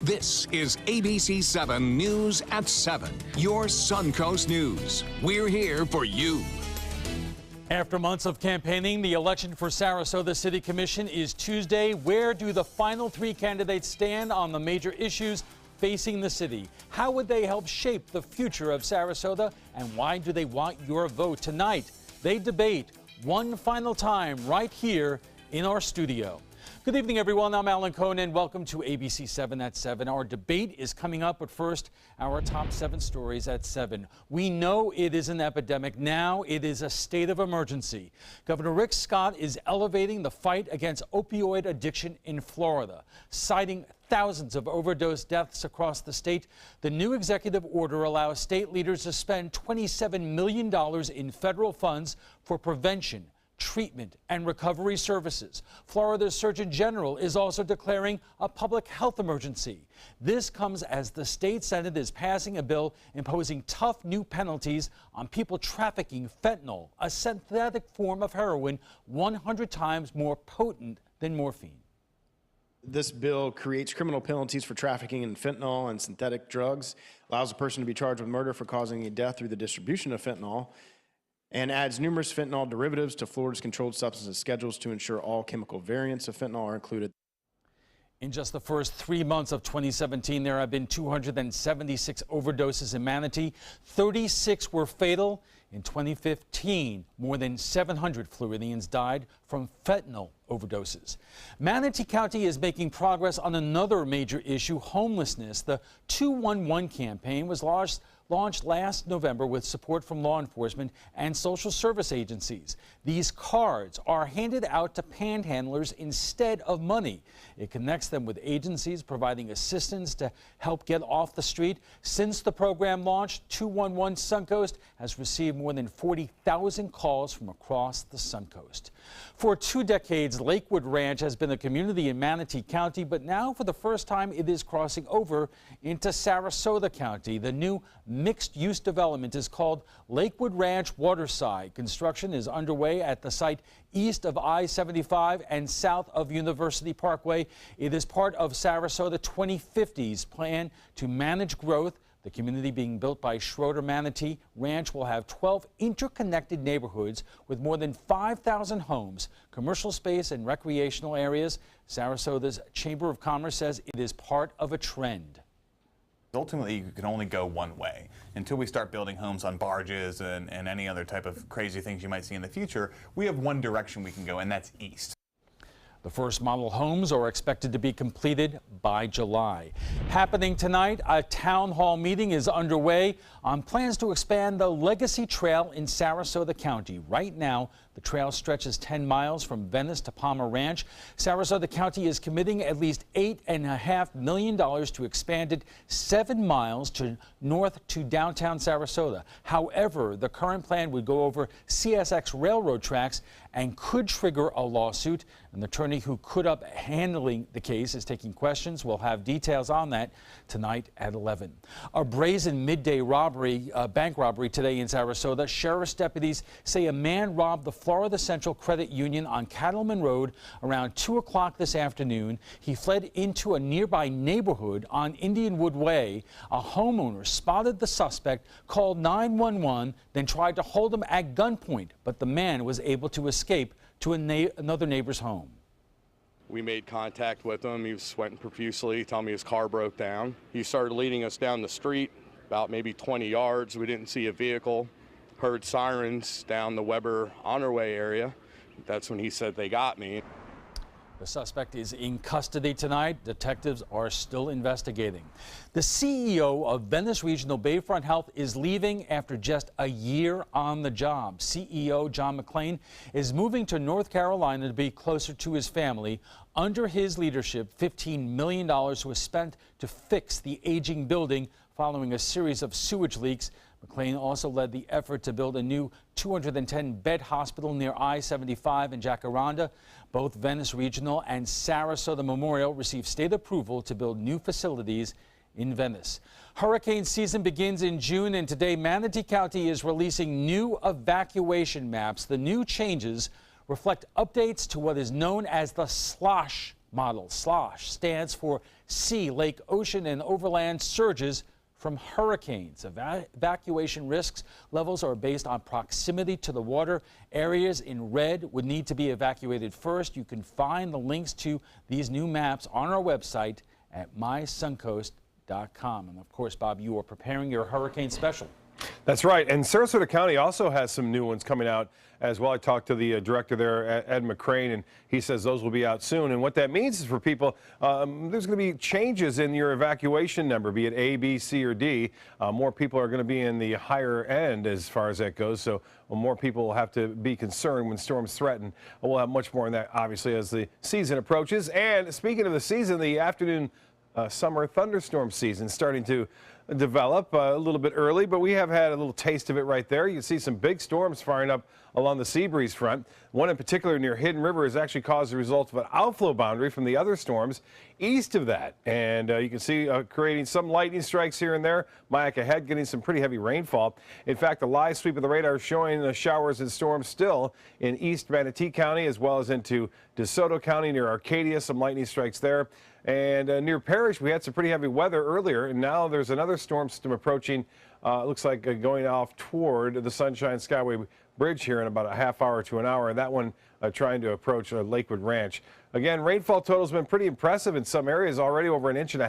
This is ABC7 News at 7, your Suncoast News. We're here for you. After months of campaigning, the election for Sarasota City Commission is Tuesday. Where do the final three candidates stand on the major issues facing the city? How would they help shape the future of Sarasota? And why do they want your vote tonight? They debate one final time right here in our studio. Good evening, everyone. I'm Alan Cohn, and welcome to ABC7 at 7. Our debate is coming up, but first, our top 7 stories at 7. We know it is an epidemic. Now it is a state of emergency. Governor Rick Scott is elevating the fight against opioid addiction in Florida, citing thousands of overdose deaths across the state. The new executive order allows state leaders to spend $27 million in federal funds for prevention, treatment, and recovery services. Florida's Surgeon General is also declaring a public health emergency. This comes as the state Senate is passing a bill imposing tough new penalties on people trafficking fentanyl, a synthetic form of heroin 100 times more potent than morphine. This bill creates criminal penalties for trafficking in fentanyl and synthetic drugs, allows a person to be charged with murder for causing a death through the distribution of fentanyl, and adds numerous fentanyl derivatives to Florida's controlled substances schedules to ensure all chemical variants of fentanyl are included. In just the first 3 months of 2017, there have been 276 overdoses in Manatee. 36 were fatal. In 2015, more than 700 Floridians died from fentanyl overdoses. Manatee County is making progress on another major issue, homelessness. The 211 campaign was launched last November with support from law enforcement and social service agencies. These cards are handed out to panhandlers instead of money. It connects them with agencies providing assistance to help get off the street. Since the program launched, 211 Suncoast has received more than 40,000 calls from across the Suncoast. For 2 decades, Lakewood Ranch has been a community in Manatee County, but now for the first time it is crossing over into Sarasota County. The new mixed-use development is called Lakewood Ranch Waterside. Construction is underway at the site east of I-75 and south of University Parkway. It is part of Sarasota 2050's plan to manage growth. The community being built by Schroeder Manatee Ranch will have 12 interconnected neighborhoods with more than 5,000 homes, commercial space, and recreational areas. Sarasota's Chamber of Commerce says it is part of a trend. Ultimately, you can only go one way. Until we start building homes on barges and any other type of crazy things you might see in the future, we have one direction we can go, and that's east. The first model homes are expected to be completed by July. Happening tonight, a town hall meeting is underway on plans to expand the Legacy Trail in Sarasota County. Right now, the trail stretches 10 miles from Venice to Palmer Ranch. Sarasota County is committing at least $8.5 million to expand it 7 miles north to downtown Sarasota. However, the current plan would go over CSX railroad tracks and could trigger a lawsuit. An attorney who could up handling the case is taking questions. We'll have details on that tonight at 11. A brazen midday bank robbery today in Sarasota. Sheriff's deputies say a man robbed the Florida Central Credit Union on Cattleman Road around 2 o'clock this afternoon. He fled into a nearby neighborhood on Indianwood Way. A homeowner spotted the suspect, called 911, then tried to hold him at gunpoint, but the man was able to escape to another neighbor's home. We made contact with him. He was sweating profusely, telling me his car broke down. He started leading us down the street about maybe 20 yards. We didn't see a vehicle. Heard sirens down the Weber Honorway area. That's when he said, "They got me." The suspect is in custody tonight. Detectives are still investigating. The CEO of Venice Regional Bayfront Health is leaving after just a year on the job. CEO John McClain is moving to North Carolina to be closer to his family. Under his leadership, $15 million was spent to fix the aging building following a series of sewage leaks. McClain also led the effort to build a new 210-bed hospital near I-75 in Jacaranda. Both Venice Regional and Sarasota Memorial received state approval to build new facilities in Venice. Hurricane season begins in June, and today Manatee County is releasing new evacuation maps. The new changes reflect updates to what is known as the slosh model. SLOSH stands for sea, lake, ocean, and overland surges from hurricanes. Evacuation risks levels are based on proximity to the water. Areas in red would need to be evacuated first. You can find the links to these new maps on our website at mysuncoast.com. And of course, Bob, you are preparing your hurricane special. That's right. And Sarasota County also has some new ones coming out as well. I talked to the director there, Ed McCrane, and he says those will be out soon. And what that means is for people, there's going to be changes in your evacuation number, be it A, B, C, or D. More people are going to be in the higher end as far as that goes. So more people will have to be concerned when storms threaten. We'll have much more on that, obviously, as the season approaches. And speaking of the season, the afternoon summer thunderstorm season starting to develop a little bit early, but we have had a little taste of it right there. You can see some big storms firing up along the sea breeze front. One in particular near Hidden River has actually caused the result of an outflow boundary from the other storms east of that. And you can see creating some lightning strikes here and there. Myakka Head getting some pretty heavy rainfall. In fact, the live sweep of the radar is showing the showers and storms still in East Manatee County as well as into DeSoto County near Arcadia. Some lightning strikes there. And near Parrish, we had some pretty heavy weather earlier, and now there's another storm system approaching. Looks like going off toward the Sunshine Skyway Bridge here in about a half hour to an hour, and that one trying to approach Lakewood Ranch. Again, rainfall totals have been pretty impressive in some areas, already over 1.5 inches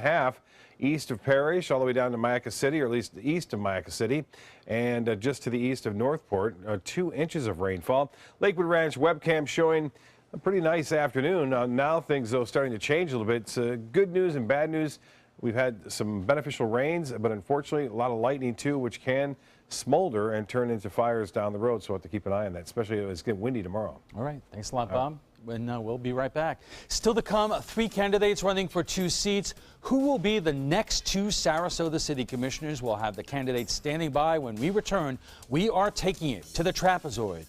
east of Parrish, all the way down to Myakka City, or at least east of Myakka City, and just to the east of Northport, 2 inches of rainfall. Lakewood Ranch webcam showing a pretty nice afternoon. Now things, though, starting to change a little bit. It's good news and bad news. We've had some beneficial rains, but unfortunately a lot of lightning too, which can smolder and turn into fires down the road. So we'll have to keep an eye on that, especially if it's getting windy tomorrow. All right. Thanks a lot, Bob. And we'll be right back. Still to come, 3 candidates running for 2 seats. Who will be the next 2 Sarasota City Commissioners? We'll have the candidates standing by. When we return, we are taking it to the trapezoid.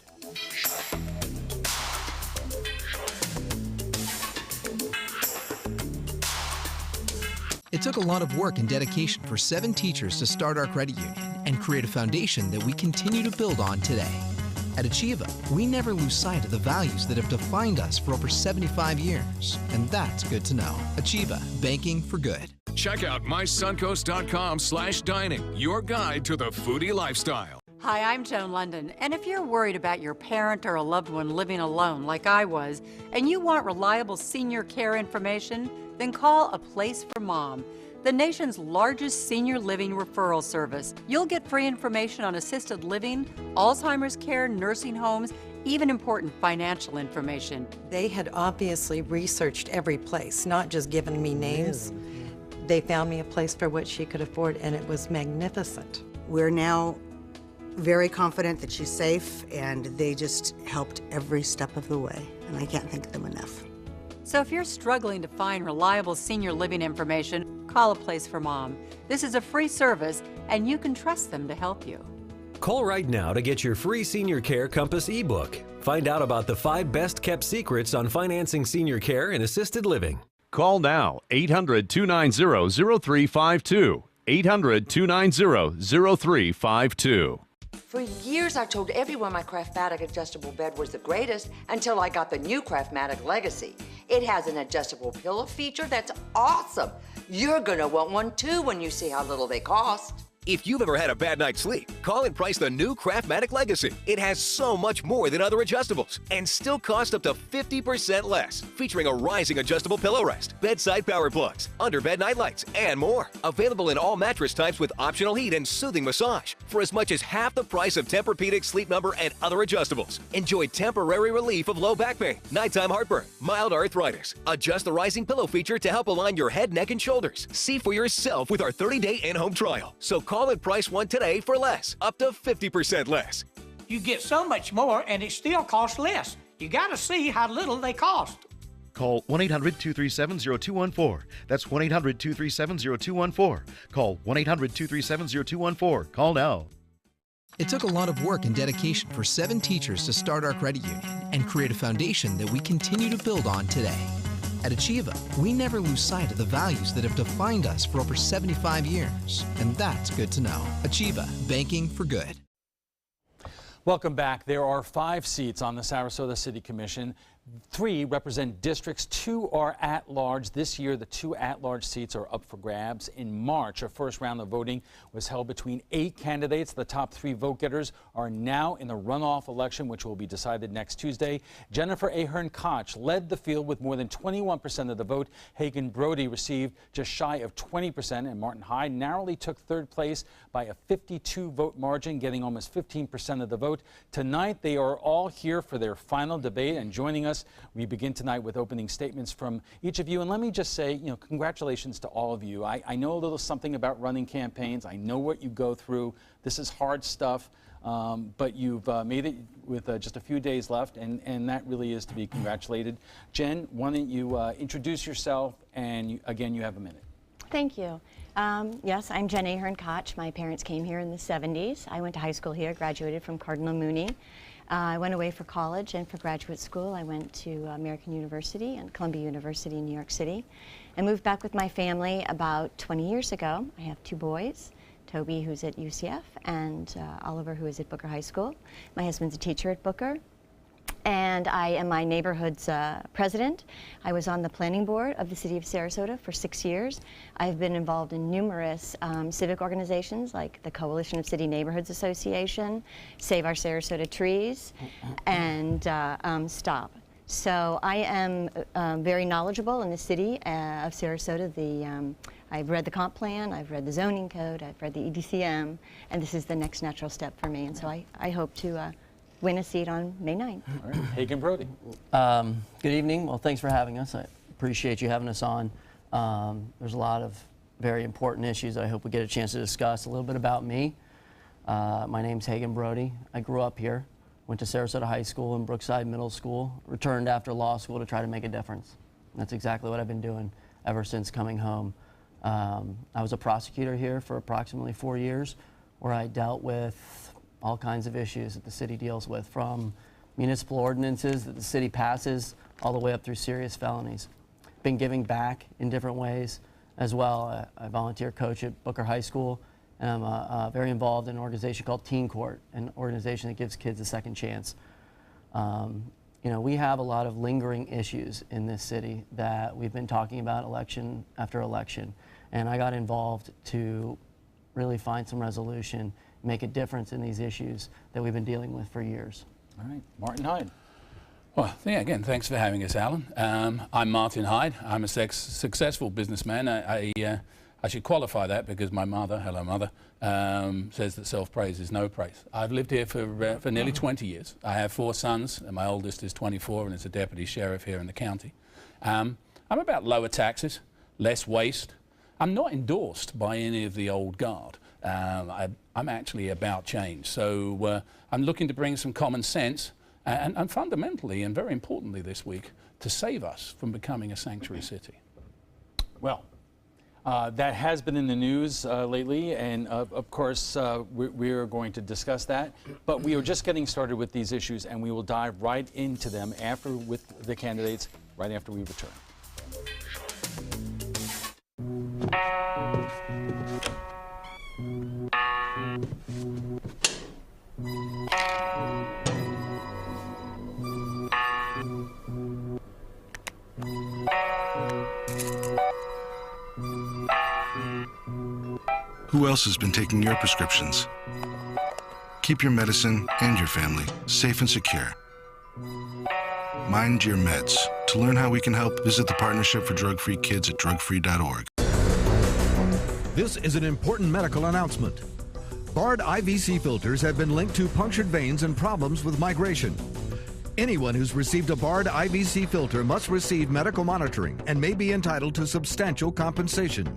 It took a lot of work and dedication for 7 teachers to start our credit union and create a foundation that we continue to build on today. At Achieva, we never lose sight of the values that have defined us for over 75 years, and that's good to know. Achieva, banking for good. Check out mysuncoast.com/dining, your guide to the foodie lifestyle. Hi, I'm Joan London, and if you're worried about your parent or a loved one living alone like I was, and you want reliable senior care information, then call A Place for Mom, the nation's largest senior living referral service. You'll get free information on assisted living, Alzheimer's care, nursing homes, even important financial information. They had obviously researched every place, not just given me names. They found me a place for what she could afford, and it was magnificent. We're now very confident that she's safe, and they just helped every step of the way, and I can't thank them enough. So if you're struggling to find reliable senior living information, call A Place for Mom. This is a free service, and you can trust them to help you. Call right now to get your free Senior Care Compass ebook. Find out about the 5 best-kept secrets on financing senior care and assisted living. Call now, 800-290-0352. 800-290-0352. For years, I told everyone my Craftmatic adjustable bed was the greatest until I got the new Craftmatic Legacy. It has an adjustable pillow feature that's awesome. You're gonna want one too when you see how little they cost. If you've ever had a bad night's sleep, call and price the new Craftmatic Legacy. It has so much more than other adjustables and still costs up to 50% less, featuring a rising adjustable pillow rest, bedside power plugs, underbed night lights, and more. Available in all mattress types with optional heat and soothing massage for as much as half the price of Tempur-Pedic, Sleep Number, and other adjustables. Enjoy temporary relief of low back pain, nighttime heartburn, mild arthritis. Adjust the rising pillow feature to help align your head, neck, and shoulders. See for yourself with our 30-day in-home trial. So call and price one today for less, up to 50% less. You get so much more and it still costs less. You gotta see how little they cost. Call 1-800-237-0214. That's 1-800-237-0214. Call 1-800-237-0214. Call now. It took a lot of work and dedication for 7 teachers to start our credit union and create a foundation that we continue to build on today. At Achieva, we never lose sight of the values that have defined us for over 75 years, and that's good to know. Achieva, banking for good. Welcome back. There are 5 seats on the Sarasota City Commission. 3 represent districts, 2 are at-large. This year, the 2 at-large seats are up for grabs. In March, a first round of voting was held between 8 candidates. The top 3 vote-getters are now in the runoff election, which will be decided next Tuesday. Jennifer Ahern Koch led the field with more than 21% of the vote. Hagen Brody received just shy of 20%, and Martin Hyde narrowly took third place by a 52-vote margin, getting almost 15% of the vote. Tonight, they are all here for their final debate, and joining us, we begin tonight with opening statements from each of you. And let me just say, congratulations to all of you. I know a little something about running campaigns. I know what you go through. This is hard stuff, but you've made it with just a few days left, and that really is to be congratulated. Jen, why don't you introduce yourself, and again, you have a minute. Thank you. Yes, I'm Jen Ahern Koch. My parents came here in the 70s. I went to high school here, graduated from Cardinal Mooney. I went away for college, and for graduate school I went to American University and Columbia University in New York City. I moved back with my family about 20 years ago. I have 2 boys, Toby, who's at UCF, and Oliver, who is at Booker High School. My husband's a teacher at Booker, and I am my neighborhood's president. I was on the planning board of the city of Sarasota for 6 years. I've been involved in numerous civic organizations like the Coalition of City Neighborhoods Association, Save Our Sarasota Trees, and STOP. So I am very knowledgeable in the city of Sarasota. I've read the comp plan, I've read the zoning code, I've read the EDCM, and this is the next natural step for me. And so I hope to win a seat on May 9th. All right. Hagen Brody. Good evening. Well, thanks for having us. I appreciate you having us on. There's a lot of very important issues I hope we get a chance to discuss. A little bit about me. My name's Hagen Brody. I grew up here, went to Sarasota High School and Brookside Middle School, returned after law school to try to make a difference. And that's exactly what I've been doing ever since coming home. I was a prosecutor here for approximately 4 years, where I dealt with all kinds of issues that the city deals with, from municipal ordinances that the city passes all the way up through serious felonies. Been giving back in different ways as well. I volunteer coach at Booker High School, and I'm very involved in an organization called Teen Court, an organization that gives kids a second chance. We have a lot of lingering issues in this city that we've been talking about election after election, and I got involved to really find some resolution, make a difference in these issues that we've been dealing with for years. All right, Martin Hyde. Well, again, thanks for having us, Alan. I'm Martin Hyde. I'm a successful businessman. I should qualify that because my mother, hello mother, says that self-praise is no praise. I've lived here for nearly 20 years. I have 4 sons, and my oldest is 24 and is a deputy sheriff here in the county. I'm about lower taxes, less waste. I'm not endorsed by any of the old guard. I'm actually about change. So I'm looking to bring some common sense and fundamentally and very importantly this week to save us from becoming a sanctuary city. Well, that has been in the news lately, and of course we are going to discuss that. But we are just getting started with these issues, and we will dive right into them with the candidates right after we return. Who else has been taking your prescriptions? Keep your medicine and your family safe and secure. Mind your meds. To learn how we can help, visit the Partnership for Drug-Free Kids at drugfree.org. This is an important medical announcement. Bard IVC filters have been linked to punctured veins and problems with migration. Anyone who's received a Bard IVC filter must receive medical monitoring and may be entitled to substantial compensation.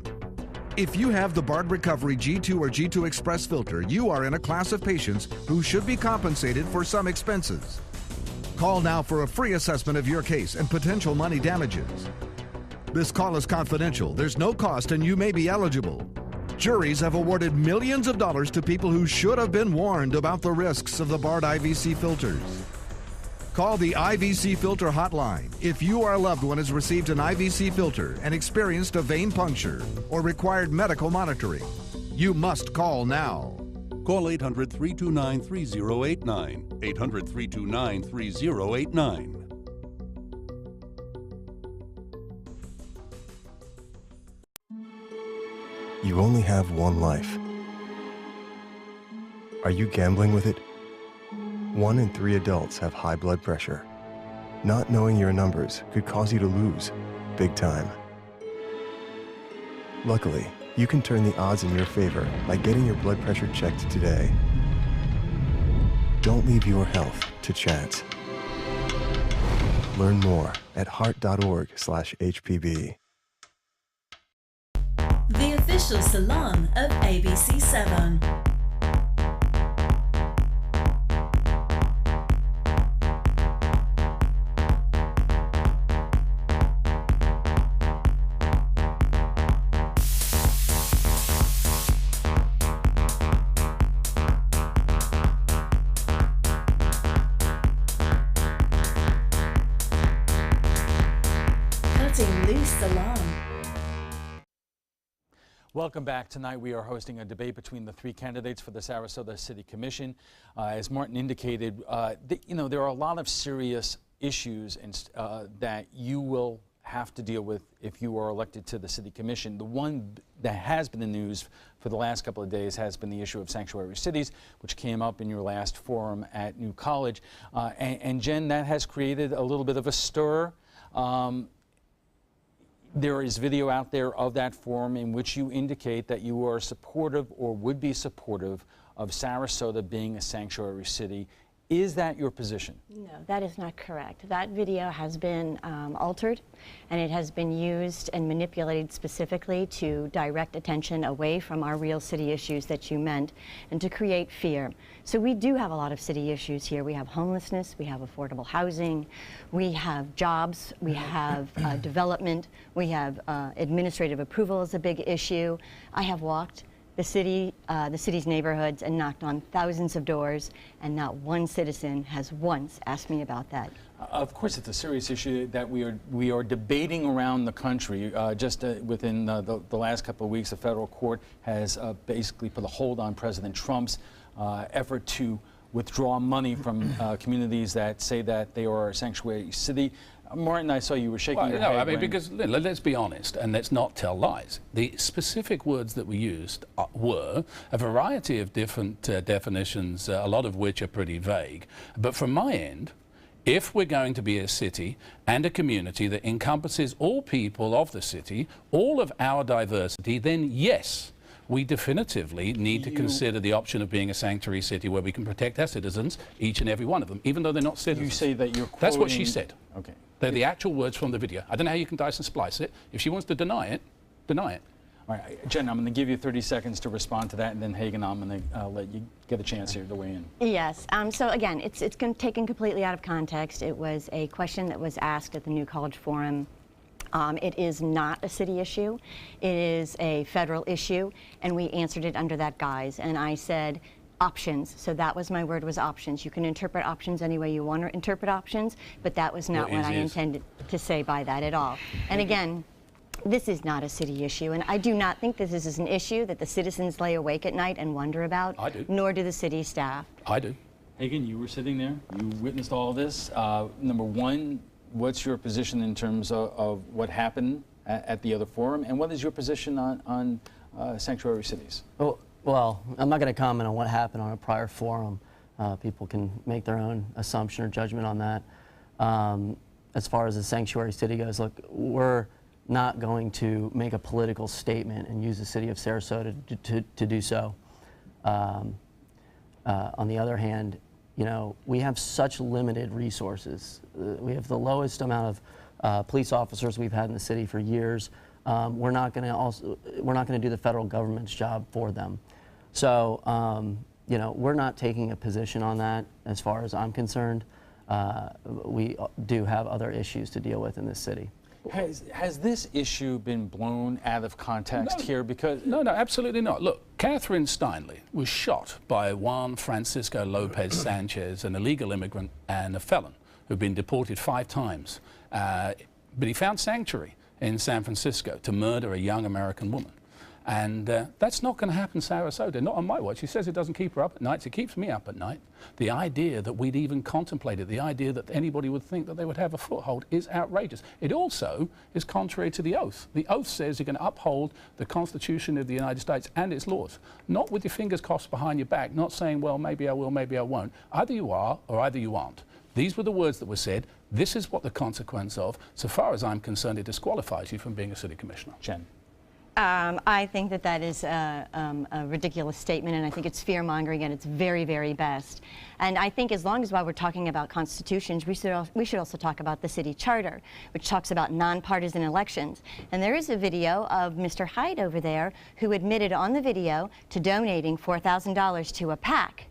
If you have the Bard Recovery G2 or G2 Express filter, you are in a class of patients who should be compensated for some expenses. Call now for a free assessment of your case and potential money damages. This call is confidential, there's no cost, and you may be eligible. Juries have awarded millions of dollars to people who should have been warned about the risks of the Bard IVC filters. Call the IVC Filter Hotline if you or a loved one has received an IVC filter and experienced a vein puncture or required medical monitoring. You must call now. Call 800-329-3089. 800-329-3089. You only have one life. Are you gambling with it? 1 in 3 adults have high blood pressure. Not knowing your numbers could cause you to lose, big time. Luckily, you can turn the odds in your favor by getting your blood pressure checked today. Don't leave your health to chance. Learn more at heart.org/HPB. The official salon of ABC7. Cutting loose salon. Welcome back. Tonight we are hosting a debate between the 3 candidates for the Sarasota City Commission. As Martin indicated, there are a lot of serious issues that you will have to deal with if you are elected to the City Commission. The one that has been in the news for the last couple of days has been the issue of sanctuary cities, which came up in your last forum at New College. And Jen, that has created a little bit of a stir. There is video out there of that forum in which you indicate that you are supportive or would be supportive of Sarasota being a sanctuary city. Is that your position? No, that is not correct. That video has been altered, and it has been used and manipulated specifically to direct attention away from our real city issues that you meant and to create fear. So we do have a lot of city issues here. We have homelessness, we have affordable housing, we have jobs, we have development, we have administrative approval is a big issue. I have walked the city's neighborhoods and knocked on thousands of doors, and not one citizen has once asked me about that. Of course, it's a serious issue that we are debating around the country. Within the last couple of weeks, the federal court has basically put a hold on President Trump's effort to withdraw money from communities that say that they are a sanctuary city. Martin, I saw you were shaking your head. I mean, because let's be honest and let's not tell lies. The specific words that we used were a variety of different definitions, a lot of which are pretty vague. But from my end, if we're going to be a city and a community that encompasses all people of the city, all of our diversity, then yes, we definitively need to consider the option of being a sanctuary city where we can protect our citizens, each and every one of them, even though they're not citizens. You say that you're quoting... That's what she said. Okay. They're the actual words from the video. I don't know how you can dice and splice it. If she wants to deny it, deny it. All right, Jen, I'm going to give you 30 seconds to respond to that, and then Hagen, I'm going to let you get a chance here to weigh in. Yes. So again, it's taken completely out of context. It was a question that was asked at the New College Forum. It is not a city issue. It is a federal issue, and we answered it under that guise. And I said options. So that was my word, was options. You can interpret options any way you want to interpret options, but that was not what I intended to say by that at all. And again, this is not a city issue, and I do not think this is an issue that the citizens lay awake at night and wonder about. I do. Nor do the city staff. I do. Hagen, you were sitting there. You witnessed all of this. Number one, what's your position in terms of what happened at the other forum, and what is your position on sanctuary cities? Well, I'm not going to comment on what happened on a prior forum. People can make their own assumption or judgment on that. As far as the sanctuary city goes, look, we're not going to make a political statement and use the city of Sarasota to do so. On the other hand, you know, we have such limited resources. We have the lowest amount of police officers we've had in the city for years. We're not going to do the federal government's job for them. So, you know, we're not taking a position on that as far as I'm concerned. We do have other issues to deal with in this city. Has this issue been blown out of context here? Because No, absolutely not. Look, Catherine Steinle was shot by Juan Francisco Lopez Sanchez, an illegal immigrant and a felon who'd been deported 5 times. But he found sanctuary in San Francisco to murder a young American woman. And that's not going to happen in Sarasota, not on my watch. She says it doesn't keep her up at night. It keeps me up at night. The idea that we'd even contemplated, the idea that anybody would think that they would have a foothold is outrageous. It also is contrary to the oath. The oath says you're going to uphold the Constitution of the United States and its laws, not with your fingers crossed behind your back, not saying, well, maybe I will, maybe I won't. Either you are or either you aren't. These were the words that were said. This is what the consequence of. So far as I'm concerned, it disqualifies you from being a city commissioner. Jen. I think that is a ridiculous statement, and I think it's fear-mongering at its very, very best. And I think as long as while we're talking about constitutions, we should also talk about the city charter, which talks about nonpartisan elections. And there is a video of Mr. Hyde over there who admitted on the video to donating $4,000 to a PAC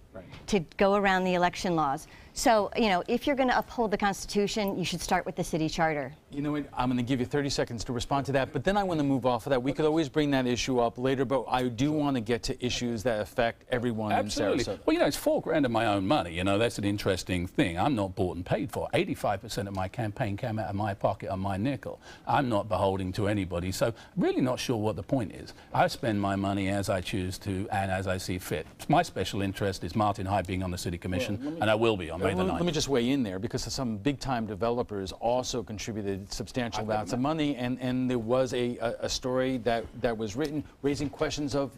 to go around the election laws. So, you know, if you're going to uphold the Constitution, you should start with the city charter. You know what, I'm going to give you 30 seconds to respond to that, but then I want to move off of that. We could always bring that issue up later, but I do want to get to issues that affect everyone in Sarasota. Well, you know, it's $4 grand of my own money. You know, that's an interesting thing. I'm not bought and paid for. 85% of my campaign came out of my pocket on my nickel. I'm not beholden to anybody, so really not sure what the point is. I spend my money as I choose to and as I see fit. My special interest is Martin Hyde being on the City Commission, and I will be on May the 9th. Let me just weigh in there, because some big-time developers also contributed substantial amounts of money, and there was a story that was written raising questions of,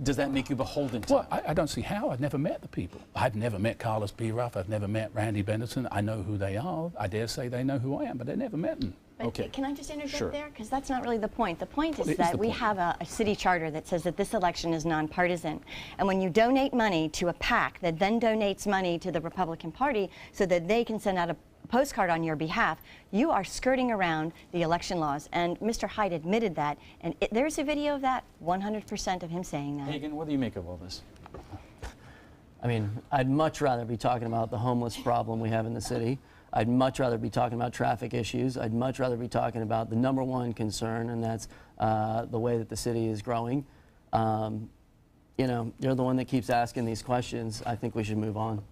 does that make you beholden to Well, I don't see how. I've never met the people. I've never met Carlos B. Ruff. I've never met Randy Benderson. I know who they are. I dare say they know who I am, but I've never met them. But can I just interject Sure. there? Because that's not really the point. The point is Well, that the we point. have a city charter that says that this election is nonpartisan. And when you donate money to a PAC that then donates money to the Republican Party so that they can send out a postcard on your behalf, you are skirting around the election laws. And Mr. Hyde admitted that. And there's a video of that, 100% of him saying that. Hagan, what do you make of all this? I mean, I'd much rather be talking about the homeless problem we have in the city. I'd much rather be talking about traffic issues. I'd much rather be talking about the #1 concern, and that's the way that the city is growing. You know, you're the one that keeps asking these questions. I think we should move on.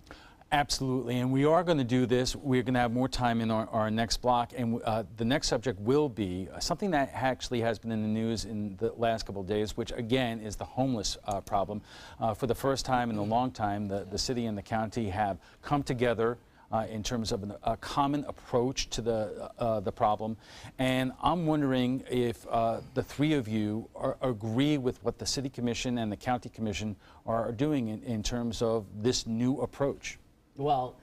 Absolutely, and we are going to do this. We're going to have more time in our next block, and the next subject will be something that actually has been in the news in the last couple of days, which again is the homeless problem. For the first time in a long time, the city and the county have come together in terms of a common approach to the problem. And I'm wondering if the three of you agree with what the City Commission and the County Commission are doing in terms of this new approach. Well,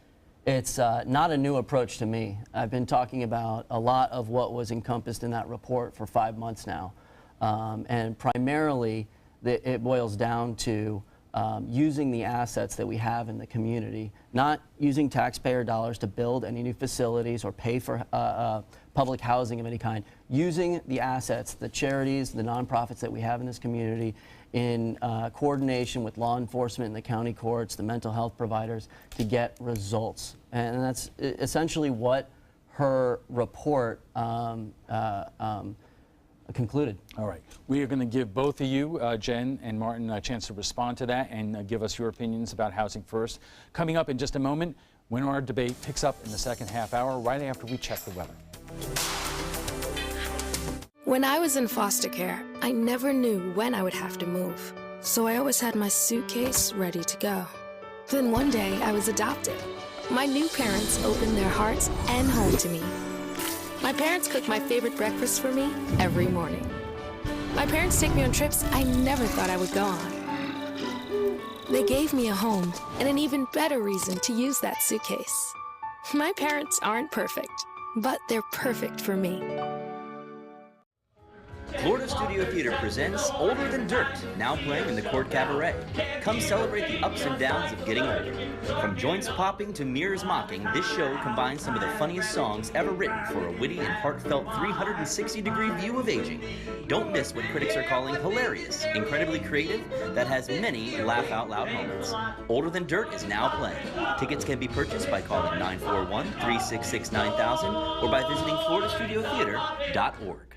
it's not a new approach to me. I've been talking about a lot of what was encompassed in that report for 5 months now. And primarily, it boils down to using the assets that we have in the community, not using taxpayer dollars to build any new facilities or pay for public housing of any kind, using the assets, the charities, the nonprofits that we have in this community in coordination with law enforcement and the county courts, the mental health providers, to get results. And that's essentially what her report concluded. All right. We are going to give both of you, Jen and Martin, a chance to respond to that and give us your opinions about Housing First. Coming up in just a moment, when our debate picks up in the second half hour, right after we check the weather. When I was in foster care, I never knew when I would have to move. So I always had my suitcase ready to go. Then one day, I was adopted. My new parents opened their hearts and home to me. My parents cook my favorite breakfast for me every morning. My parents take me on trips I never thought I would go on. They gave me a home and an even better reason to use that suitcase. My parents aren't perfect, but they're perfect for me. Florida Studio Theater presents Older Than Dirt, now playing in the Court Cabaret. Come celebrate the ups and downs of getting older. From joints popping to mirrors mocking, this show combines some of the funniest songs ever written for a witty and heartfelt 360-degree view of aging. Don't miss what critics are calling hilarious, incredibly creative, that has many laugh-out-loud moments. Older Than Dirt is now playing. Tickets can be purchased by calling 941-366-9000 or by visiting floridastudiotheater.org.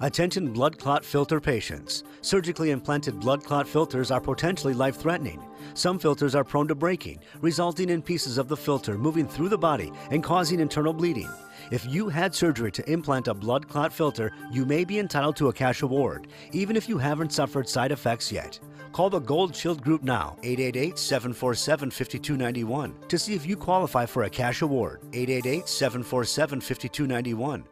Attention blood clot filter patients. Surgically implanted blood clot filters are potentially life-threatening. Some filters are prone to breaking, resulting in pieces of the filter moving through the body and causing internal bleeding. If you had surgery to implant a blood clot filter, you may be entitled to a cash award, even if you haven't suffered side effects yet. Call the Gold Shield Group now, 888-747-5291, to see if you qualify for a cash award, 888-747-5291.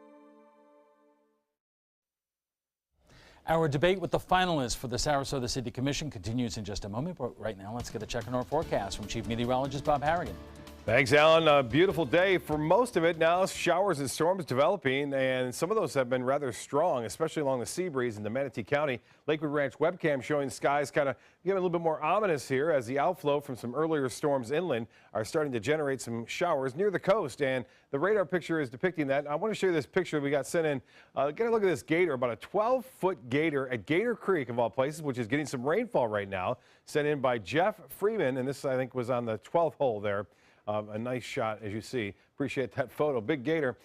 Our debate with the finalists for the Sarasota City Commission continues in just a moment, but right now let's get a check on our forecast from Chief Meteorologist Bob Harrigan. Thanks, Alan. A beautiful day for most of it. Now showers and storms developing, and some of those have been rather strong, especially along the sea breeze in the Manatee County. Lakewood Ranch webcam showing skies kind of getting a little bit more ominous here as the outflow from some earlier storms inland are starting to generate some showers near the coast, and the radar picture is depicting that. I want to show you this picture we got sent in. Get a look at this gator, about a 12-foot gator at Gator Creek of all places, which is getting some rainfall right now, sent in by Jeff Freeman, and this I think was on the 12th hole there. A nice shot, as you see. Appreciate that photo. Big gator.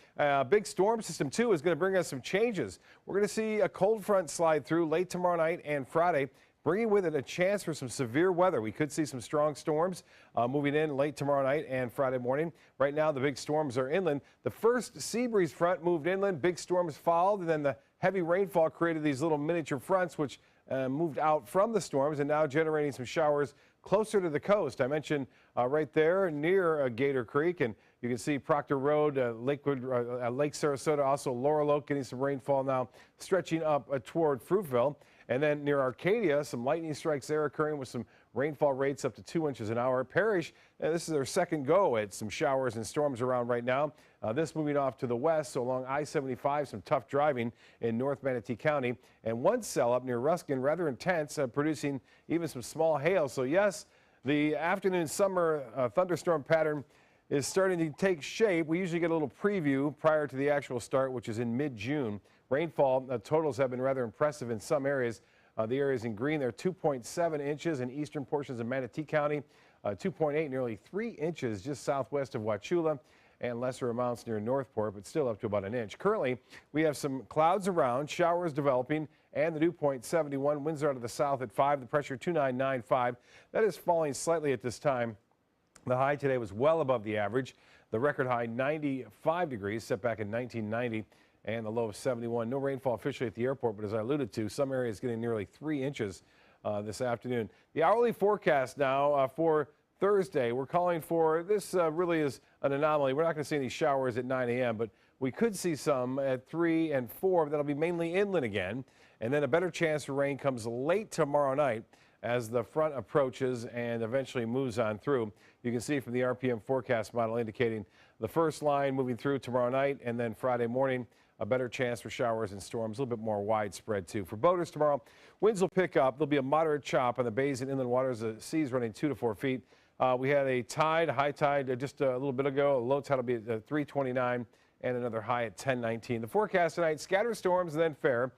Big storm system, too, is going to bring us some changes. We're going to see a cold front slide through late tomorrow night and Friday, bringing with it a chance for some severe weather. We could see some strong storms moving in late tomorrow night and Friday morning. Right now, the big storms are inland. The first sea breeze front moved inland. Big storms followed, and then the heavy rainfall created these little miniature fronts, which moved out from the storms and now generating some showers closer to the coast. I mentioned right there near Gator Creek, and you can see Proctor Road, Lakewood, Lake Sarasota, also Laurel Oak getting some rainfall now, stretching up toward Fruitville. And then near Arcadia, some lightning strikes there occurring with some rainfall rates up to 2 inches an hour. Parrish, this is their second go at some showers and storms around right now. This moving off to the west, so along I-75, some tough driving in North Manatee County. And one cell up near Ruskin, rather intense, producing even some small hail. So yes, the afternoon summer thunderstorm pattern is starting to take shape. We usually get a little preview prior to the actual start, which is in mid-June. Rainfall totals have been rather impressive in some areas. The areas in green, they're 2.7 inches in eastern portions of Manatee County, 2.8, nearly 3 inches just southwest of Wauchula, and lesser amounts near Northport, but still up to about an inch. Currently, we have some clouds around, showers developing, and the dew point 71. Winds are out of the south at 5, the pressure 2995. That is falling slightly at this time. The high today was well above the average. The record high 95 degrees set back in 1990. And the low of 71. No rainfall officially at the airport, but as I alluded to, some areas getting nearly 3 inches this afternoon. The hourly forecast now for Thursday, we're calling for, this really is an anomaly. We're not going to see any showers at 9 a.m., but we could see some at 3 and 4. That'll be mainly inland again. And then a better chance for rain comes late tomorrow night as the front approaches and eventually moves on through. You can see from the RPM forecast model indicating the first line moving through tomorrow night, and then Friday morning, a better chance for showers and storms, a little bit more widespread too. For boaters tomorrow, winds will pick up. There'll be a moderate chop on the bays and inland waters. The seas running 2 to 4 feet. We had a tide, high tide just a little bit ago. A low tide will be at 329 and another high at 1019. The forecast tonight, scattered storms and then fair.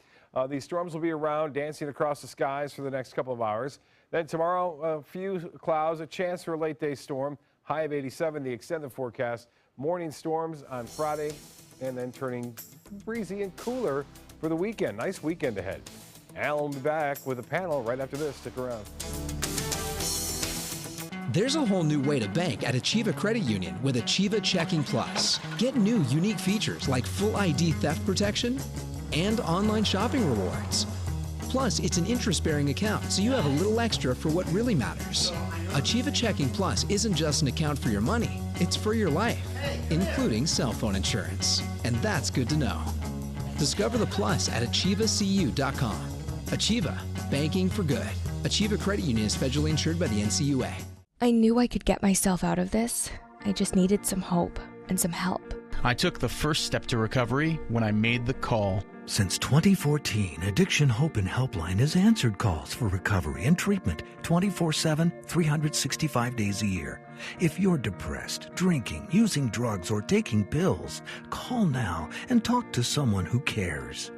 These storms will be around, dancing across the skies for the next couple of hours. Then tomorrow, a few clouds, a chance for a late day storm. High of 87, the extended forecast. Morning storms on Friday, and then turning breezy and cooler for the weekend. Nice weekend ahead. Alan will be back with a panel right after this. Stick around. There's a whole new way to bank at Achieva Credit Union with Achieva Checking Plus. Get new unique features like full ID theft protection and online shopping rewards. Plus, it's an interest-bearing account, so you have a little extra for what really matters. Achieva Checking Plus isn't just an account for your money, it's for your life, including cell phone insurance. And that's good to know. Discover the plus at achievacu.com. Achieva, banking for good. Achieva Credit Union is federally insured by the NCUA. I knew I could get myself out of this. I just needed some hope and some help. I took the first step to recovery when I made the call. Since 2014, Addiction Hope and Helpline has answered calls for recovery and treatment 24/7, 365 days a year. If you're depressed, drinking, using drugs, or taking pills, call now and talk to someone who cares.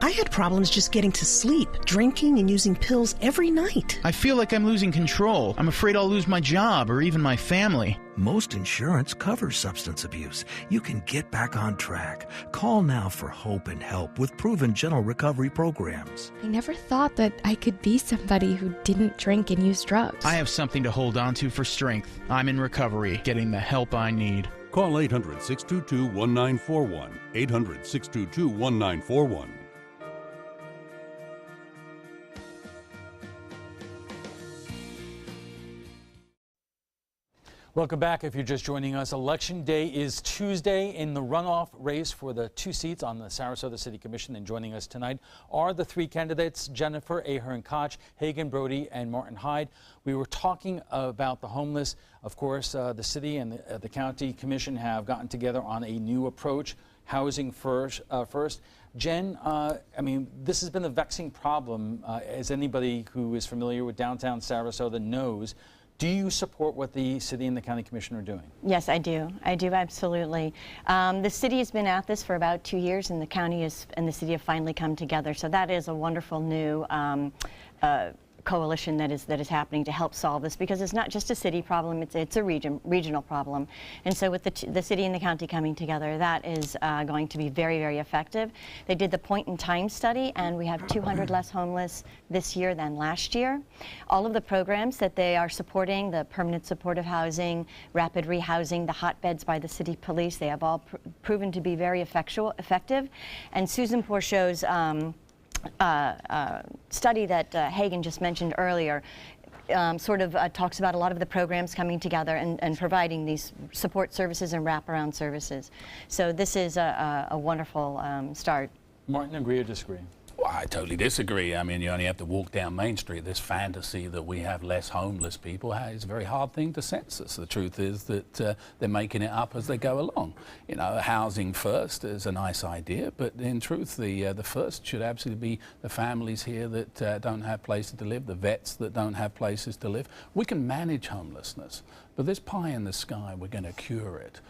I had problems just getting to sleep, drinking and using pills every night. I feel like I'm losing control. I'm afraid I'll lose my job or even my family. Most insurance covers substance abuse. You can get back on track. Call now for hope and help with proven gentle recovery programs. I never thought that I could be somebody who didn't drink and use drugs. I have something to hold on to for strength. I'm in recovery, getting the help I need. Call 800-622-1941. 800-622-1941. Welcome back. If you're just joining us, Election Day is Tuesday in the runoff race for the 2 seats on the Sarasota City Commission. And joining us tonight are the 3 candidates, Jennifer Ahern Koch, Hagan Brody, and Martin Hyde. We were talking about the homeless. Of course, the city and the county commission have gotten together on a new approach, housing first. Jen, I mean, this has been a vexing problem, as anybody who is familiar with downtown Sarasota knows. Do you support what the city and the county commission are doing? Yes, I do. I do, absolutely. The city has been at this for about 2 years, and the county and the city have finally come together. So that is a wonderful new coalition that is happening to help solve this, because it's not just a city problem, it's a regional problem. And so with the city and the county coming together, that is going to be very, very effective. They did the point in time study, and we have 200 less homeless this year than last year. All of the programs that they are supporting, the permanent supportive housing, rapid rehousing, the hotbeds by the city police, they have all proven to be very effective. And Susan Porchot's study that Hagan just mentioned earlier talks about a lot of the programs coming together and providing these support services and wraparound services. So this is a wonderful start. Martin, agree or disagree? Well, I totally disagree. I mean, you only have to walk down Main Street. This fantasy that we have less homeless people is a very hard thing to census. The truth is that they're making it up as they go along. You know, housing first is a nice idea, but in truth, the first should absolutely be the families here that don't have places to live, the vets that don't have places to live. We can manage homelessness, but this pie in the sky, we're going to cure it.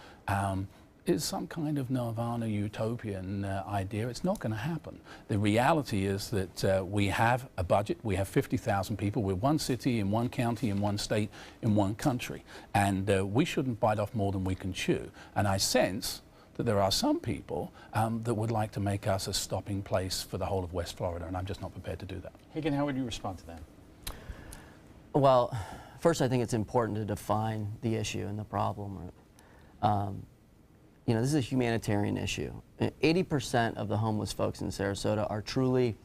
Is some kind of nirvana utopian idea. It's not going to happen. The reality is that we have a budget. We have 50,000 people. We're one city in one county in one state in one country, and we shouldn't bite off more than we can chew. And I sense that there are some people that would like to make us a stopping place for the whole of West Florida, and I'm just not prepared to do that. Hagan, how would you respond to that? Well, first I think it's important to define the issue and the problem. You know, this is a humanitarian issue. 80% of the homeless folks in Sarasota are truly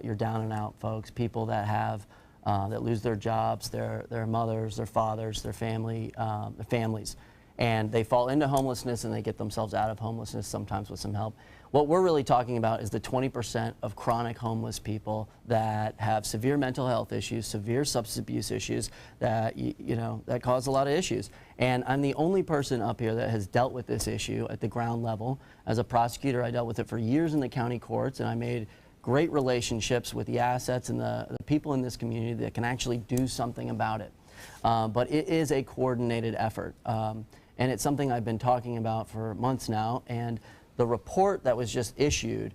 your down and out folks, people that have that lose their jobs, their mothers, their fathers, their families, and they fall into homelessness and they get themselves out of homelessness sometimes with some help. What we're really talking about is the 20% of chronic homeless people that have severe mental health issues, severe substance abuse issues that that cause a lot of issues. And I'm the only person up here that has dealt with this issue at the ground level. As a prosecutor, I dealt with it for years in the county courts, and I made great relationships with the assets and the people in this community that can actually do something about it. But it is a coordinated effort, and it's something I've been talking about for months now. And the report that was just issued,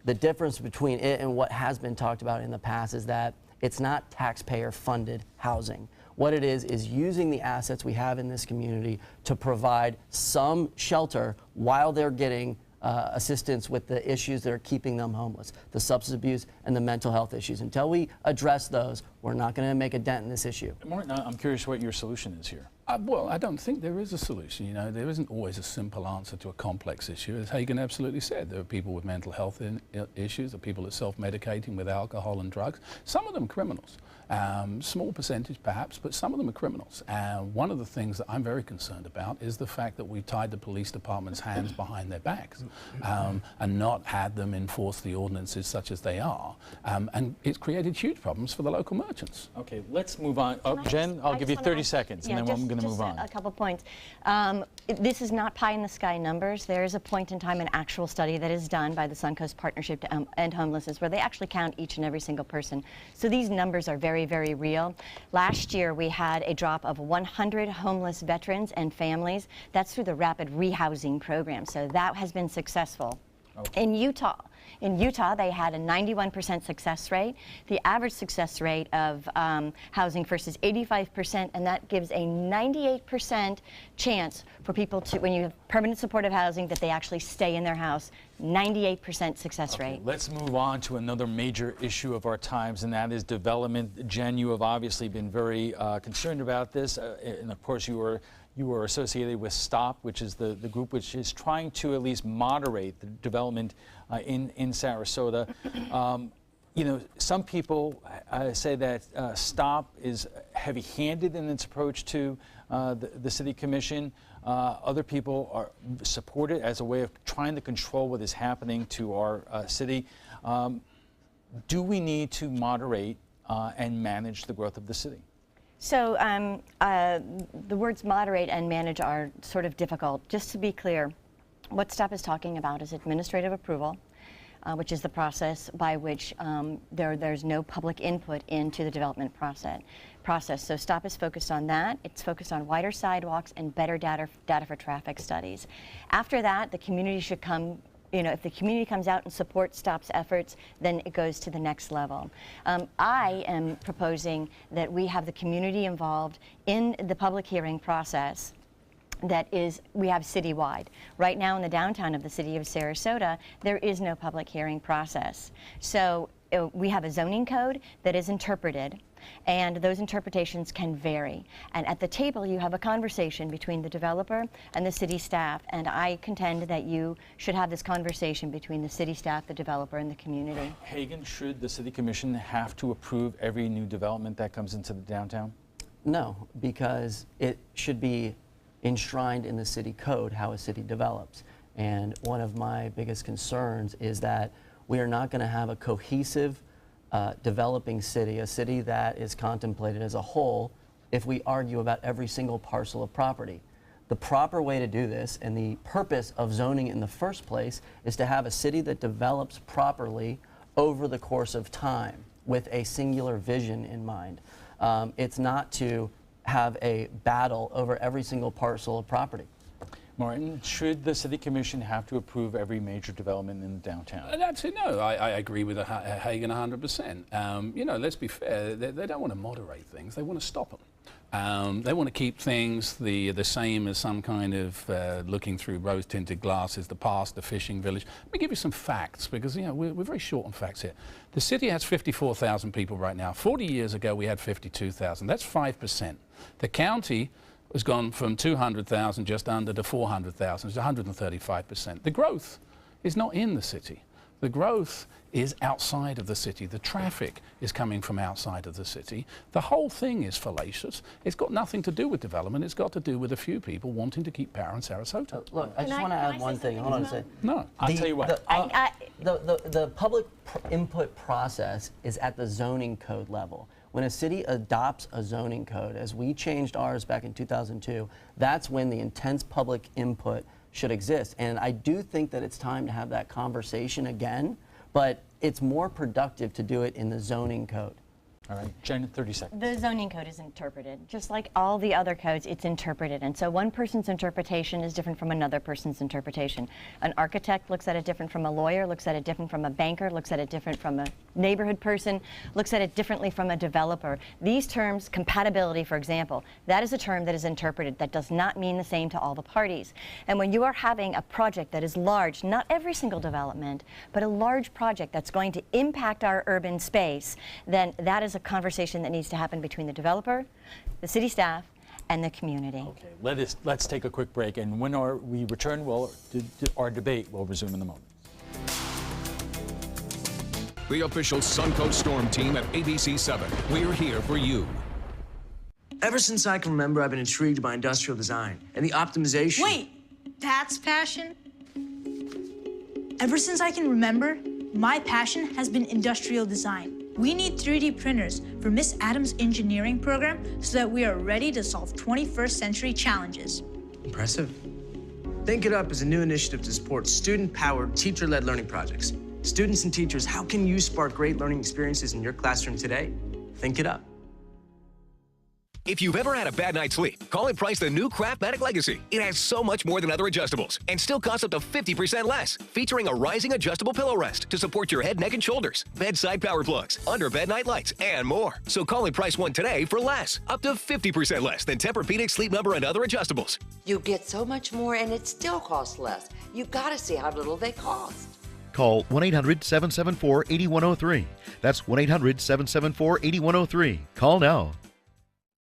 the difference between it and what has been talked about in the past is that it's not taxpayer-funded housing. What it is using the assets we have in this community to provide some shelter while they're getting assistance with the issues that are keeping them homeless, the substance abuse and the mental health issues. Until we address those, we're not going to make a dent in this issue. Martin, I'm curious what your solution is here. Well, I don't think there is a solution. You know, there isn't always a simple answer to a complex issue. As Hagan absolutely said, there are people with mental health issues, there are people that are self-medicating with alcohol and drugs. Some of them criminals. Small percentage perhaps, but some of them are criminals. One of the things that I'm very concerned about is the fact that we tied the police department's hands behind their backs and not had them enforce the ordinances such as they are. And it's created huge problems for the local merchants. Okay, let's move on. Jen, I'll give you 30 seconds, and then I'm going to move on. A couple points. This is not pie in the sky numbers. There is a point in time, an actual study that is done by the Suncoast Partnership to End Homelessness, where they actually count each and every single person. So these numbers are very, very real. Last year, we had a drop of 100 homeless veterans and families. That's through the rapid rehousing program. So that has been successful. Okay. In Utah, In Utah, they had a 91% success rate. The average success rate of housing first is 85%, and that gives a 98% chance for people to, when you have permanent supportive housing, that they actually stay in their house. 98% success rate. Let's move on to another major issue of our times, and that is development. Jen, you have obviously been very concerned about this, and of course you were associated with STOP, which is the group which is trying to at least moderate the development in Sarasota. You know, some people say that STOP is heavy-handed in its approach to the City Commission. Other people support it as a way of trying to control what is happening to our city. Do we need to moderate and manage the growth of the city? So the words moderate and manage are sort of difficult. Just to be clear, what STOP is talking about is administrative approval, which is the process by which there's no public input into the development process. So STOP is focused on that. It's focused on wider sidewalks and better data for traffic studies. After that, the community should come. You know, if the community comes out and supports STOP's efforts, then it goes to the next level. I am proposing that we have the community involved in the public hearing process that we have citywide. Right now in the downtown of the city of Sarasota, there is no public hearing process. So we have a zoning code that is interpreted, and those interpretations can vary. And at the table, you have a conversation between the developer and the city staff, and I contend that you should have this conversation between the city staff, the developer, and the community. Hagan, should the City Commission have to approve every new development that comes into the downtown? No, because it should be enshrined in the city code how a city develops. And one of my biggest concerns is that we are not going to have a cohesive developing city, a city that is contemplated as a whole, if we argue about every single parcel of property. The proper way to do this, and the purpose of zoning in the first place, is to have a city that develops properly over the course of time with a singular vision in mind. It's not to have a battle over every single parcel of property. Martin, should the City Commission have to approve every major development in the downtown? That's it. No, I agree with Hagan 100%. You know, let's be fair. They don't want to moderate things. They want to stop them. They want to keep things the same as some kind of looking through rose-tinted glasses, the past, the fishing village. Let me give you some facts, because you know we're very short on facts here. The city has 54,000 people right now. 40 years ago, we had 52,000. That's 5%. The county has gone from 200,000 just under to 400,000. It's 135%. The growth is not in the city. The growth is outside of the city. The traffic is coming from outside of the city. The whole thing is fallacious. It's got nothing to do with development. It's got to do with a few people wanting to keep power in Sarasota. Look, I just want to add one thing. Hold on a second. No, I'll tell you what. The public input process is at the zoning code level. When a city adopts a zoning code, as we changed ours back in 2002, that's when the intense public input should exist. And I do think that it's time to have that conversation again, but it's more productive to do it in the zoning code. All right, Jen, 30 seconds. The zoning code is interpreted. Just like all the other codes, it's interpreted. And so one person's interpretation is different from another person's interpretation. An architect looks at it different from a lawyer, looks at it different from a banker, looks at it different from a neighborhood person, looks at it differently from a developer. These terms, compatibility, for example, that is a term that is interpreted. That does not mean the same to all the parties. And when you are having a project that is large, not every single development, but a large project that's going to impact our urban space, then that is a conversation that needs to happen between the developer, the city staff, and the community. Okay, let's take a quick break, and when we return, our debate will resume in a moment. The official Suncoast Storm team at ABC7. We're here for you. Ever since I can remember, I've been intrigued by industrial design and the optimization. Wait, that's passion? Ever since I can remember, my passion has been industrial design. We need 3D printers for Miss Adams' engineering program so that we are ready to solve 21st century challenges. Impressive. Think It Up is a new initiative to support student-powered, teacher-led learning projects. Students and teachers, how can you spark great learning experiences in your classroom today? Think It Up. If you've ever had a bad night's sleep, call and price the new Craftmatic Legacy. It has so much more than other adjustables and still costs up to 50% less, featuring a rising adjustable pillow rest to support your head, neck, and shoulders, bedside power plugs, under bed night lights, and more. So call and price one today for less, up to 50% less than Tempur-Pedic, Sleep Number, and other adjustables. You get so much more and it still costs less. You've got to see how little they cost. Call 1-800-774-8103. That's 1-800-774-8103. Call now.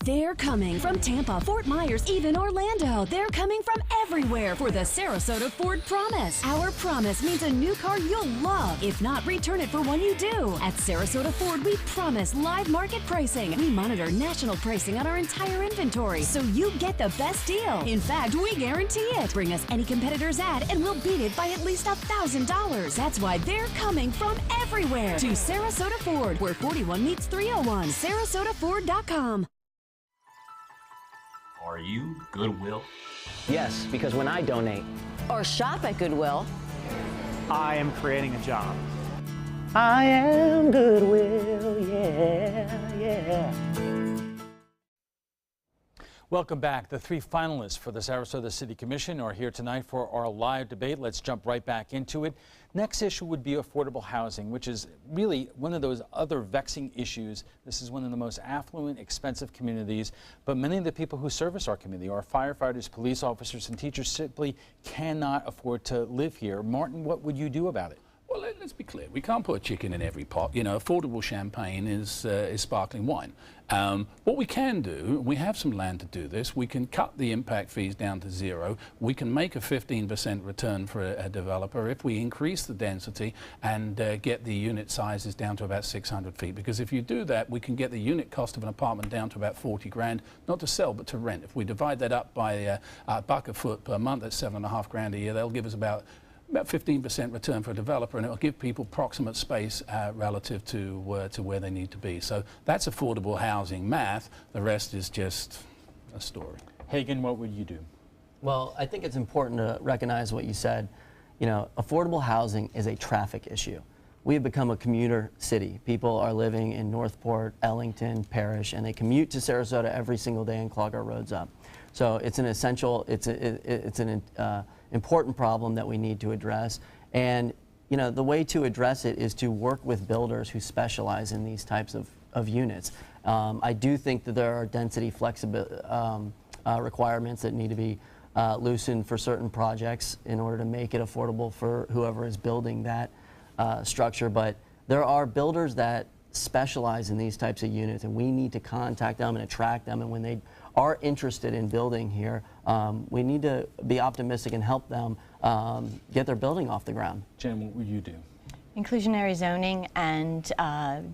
They're coming from Tampa, Fort Myers, even Orlando. They're coming from everywhere for the Sarasota Ford Promise. Our promise means a new car you'll love. If not, return it for one you do. At Sarasota Ford, we promise live market pricing. We monitor national pricing on our entire inventory, so you get the best deal. In fact, we guarantee it. Bring us any competitor's ad, and we'll beat it by at least $1,000. That's why they're coming from everywhere to Sarasota Ford, where 41 meets 301. SarasotaFord.com. Are you Goodwill? Yes, because when I donate Or shop at Goodwill, I am creating a job. I am Goodwill, yeah. Welcome back. The three finalists for the Sarasota City Commission are here tonight for our live debate. Let's jump right back into it. Next issue would be affordable housing, which is really one of those other vexing issues. This is one of the most affluent, expensive communities, but many of the people who service our community, our firefighters, police officers, and teachers, simply cannot afford to live here. Martin, what would you do about it? Well, let's be clear. We can't put a chicken in every pot. You know, affordable champagne is sparkling wine. What we can do, we have some land to do this. We can cut the impact fees down to zero. We can make a 15% return for a developer if we increase the density and get the unit sizes down to about 600 feet. Because if you do that, we can get the unit cost of an apartment down to about 40 grand, not to sell, but to rent. If we divide that up by $1 a foot per month, that's $7.5 grand a year. They'll give us about 15% return for a developer, and it'll give people proximate space relative to where they need to be. So that's affordable housing math. The rest is just a story. Hagen, what would you do? Well, I think it's important to recognize what you said. You know, affordable housing is a traffic issue. We have become a commuter city. People are living in Northport, Ellington, Parrish, and they commute to Sarasota every single day and clog our roads up. So it's an essential, it's an important problem that we need to address. And you know, the way to address it is to work with builders who specialize in these types of units. I do think that there are density flexibility requirements that need to be loosened for certain projects in order to make it affordable for whoever is building that structure. But there are builders that specialize in these types of units, and we need to contact them and attract them. And when they are interested in building here, we need to be optimistic and help them get their building off the ground. Jen, what would you do? Inclusionary zoning and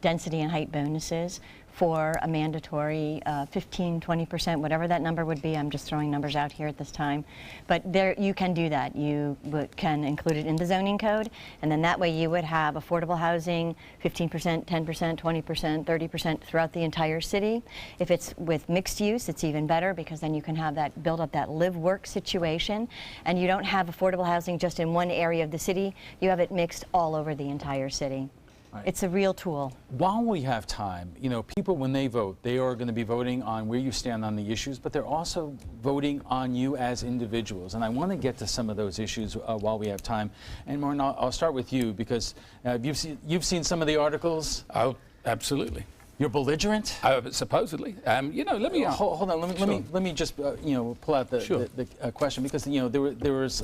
density and height bonuses for a mandatory 15, 20%, whatever that number would be. I'm just throwing numbers out here at this time. But there, you can do that. You can include it in the zoning code, and then that way you would have affordable housing, 15%, 10%, 20%, 30% throughout the entire city. If it's with mixed use, it's even better, because then you can have that, build up that live-work situation, and you don't have affordable housing just in one area of the city. You have it mixed all over the entire city. Right. It's a real tool. While we have time, you know, people, when they vote, they are going to be voting on where you stand on the issues, but they're also voting on you as individuals. And I want to get to some of those issues while we have time. And Martin, I'll start with you, because you've seen some of the articles. Oh, absolutely. You're belligerent? Supposedly. You know, let me hold on. Let me just you know, pull out the question, because you know there was